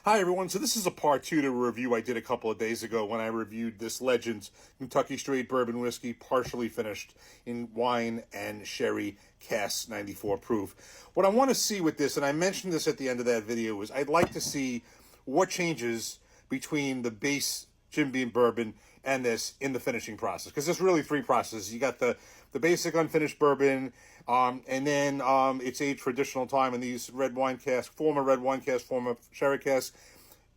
Hi everyone, so this is a part two to a review I did a couple of days ago when I reviewed this Legent Kentucky Straight Bourbon Whiskey, partially finished in wine and sherry cask 94 proof. What I want to see with this, and I mentioned this at the end of that video, is I'd like to see what changes between the base Jim Beam bourbon and this in the finishing process, because there's really three processes. You got the basic unfinished bourbon, and then it's aged for additional time in these red wine casks, former red wine cask, former sherry cask,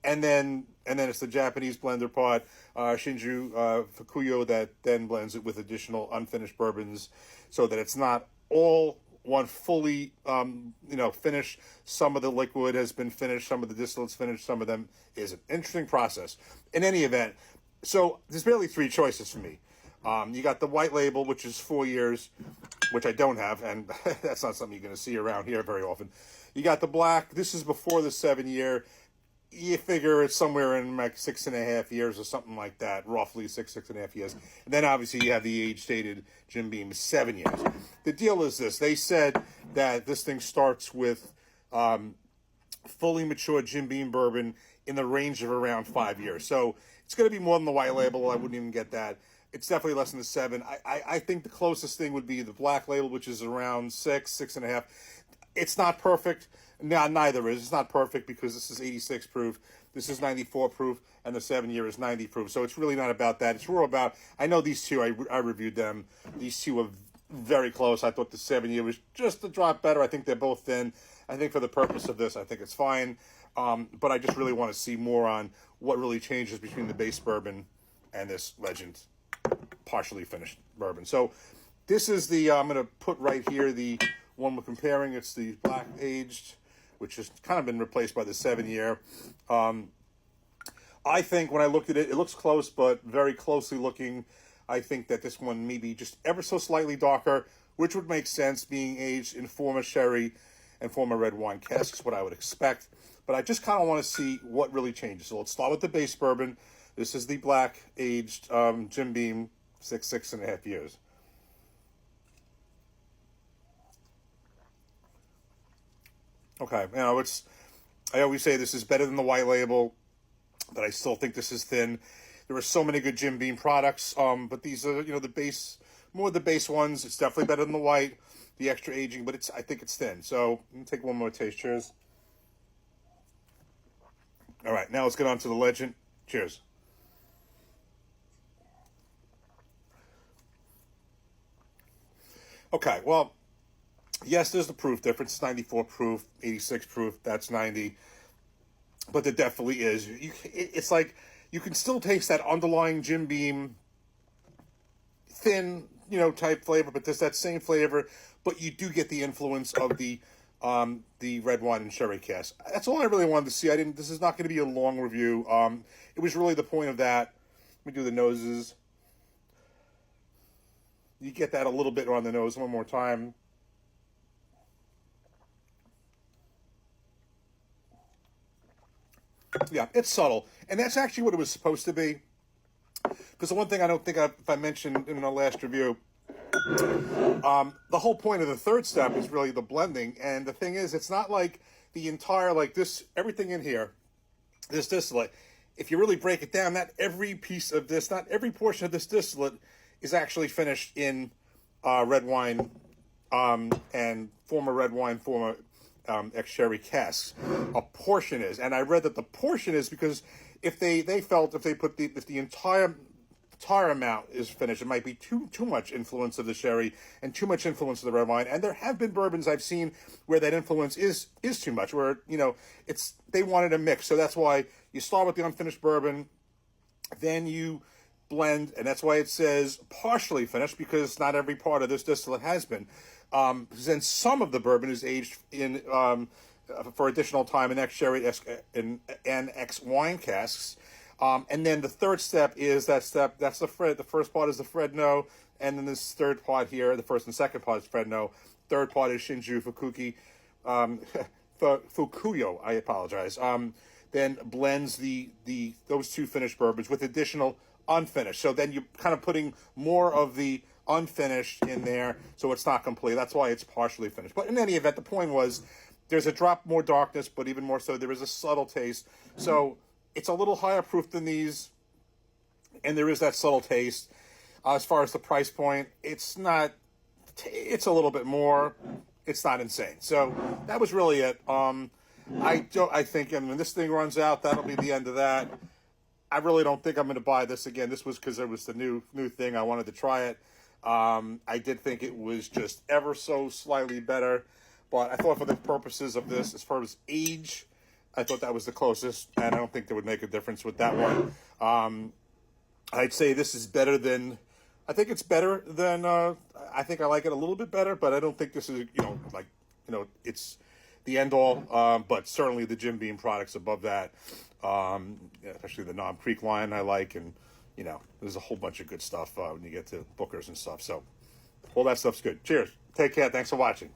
and then it's the Japanese blender part, Shinju Fukuyo, that then blends it with additional unfinished bourbons, so that it's not all one fully, finished. Some of the liquid has been finished, some of the distillate's finished, some of them isn't. Interesting process. In any event, so there's really three choices for me. You got the white label, which is 4 years, which I don't have, and that's not something you're going to see around here very often. You got the black. This is before the 7 year. You figure it's somewhere in like 6.5 years or something like that, roughly 6.5 years. And then obviously you have the age-stated Jim Beam, 7 years. The deal is this. They said that this thing starts with fully mature Jim Beam bourbon in the range of around 5 years. So it's going to be more than the white label. I wouldn't even get that. It's definitely less than the 7. I think the closest thing would be the black label, which is around 6.5. It's not perfect. No, neither is. It's not perfect because this is 86 proof, this is 94 proof, and the 7 year is 90 proof. So it's really not about that. It's more about, I know these two, I reviewed them. These two are very close. I thought the 7 year was just a drop better. I think they're both thin. I think for the purpose of this, I think it's fine. But I just really want to see more on what really changes between the base bourbon and this Legend partially finished bourbon. So this is the, I'm going to put right here the one we're comparing. It's the black aged, which has kind of been replaced by the 7 year. I think when I looked at it, it looks close, but very closely looking, I think that this one may be just ever so slightly darker, which would make sense being aged in former sherry and former red wine casks, what I would expect. But I just kind of want to see what really changes. So let's start with the base bourbon. This is the black aged Jim Beam, 6.5 years. Okay, I always say this is better than the white label, but I still think this is thin. There are so many good Jim Beam products, but these are, the base, more the base ones. It's definitely better than the white, the extra aging, but I think it's thin. So let me take one more taste. Cheers. All right, now let's get on to the Legend. Cheers. Okay, well, yes, there's the proof difference. It's 94 proof, 86 proof. That's 90. But there definitely is. It's like you can still taste that underlying Jim Beam thin, type flavor, but there's that same flavor. But you do get the influence of the red wine and sherry cask. That's all I really wanted to see. This is not going to be a long review. It was really the point of that. Let me do the noses. You get that a little bit on the nose one more time. Yeah, it's subtle. And that's actually what it was supposed to be. Because the one thing I don't think if I mentioned in the last review, the whole point of the third step is really the blending. And the thing is, it's not like the entire, like this, everything in here, this distillate, if you really break it down, not every piece of this, not every portion of this distillate is actually finished in red wine and former red wine, former ex-sherry casks. A portion is, and I read that the portion is because if they felt if the entire amount is finished, it might be too much influence of the sherry and too much influence of the red wine. And there have been bourbons I've seen where that influence is too much, where they wanted a mix. So that's why you start with the unfinished bourbon, then you blend, and that's why it says partially finished, because not every part of this distillate has been. Then some of the bourbon is aged in for additional time in ex-sherry and ex-wine casks. And then the third step is that's the Fred. The first part is the Fredno, and then this third part here, the first and second part is Fredno. Third part is Shinju Fukuyo. I apologize. Then blends those two finished bourbons with additional unfinished. So then you're kind of putting more of the unfinished in there, so it's not complete. That's why it's partially finished. But in any event, the point was There's a drop more darkness, but even more so, there is a subtle taste. So it's a little higher proof than these, and there is that subtle taste. As far as the price point, it's not. It's a little bit more. It's not insane. So that was really it. I think, and when this thing runs out, that'll be the end of that. I really don't think I'm going to buy this again. This was because it was the new thing. I wanted to try it. I did think it was just ever so slightly better, but I thought for the purposes of this, as far as age, I thought that was the closest, and I don't think that would make a difference with that one. I'd say this is better than. I think it's better than. I think I like it a little bit better, but I don't think this is it's the end all. But certainly the Jim Beam products above that, especially the Nom Creek line I like, and there's a whole bunch of good stuff when you get to Booker's and stuff. So all that stuff's good. Cheers. Take care. Thanks for watching.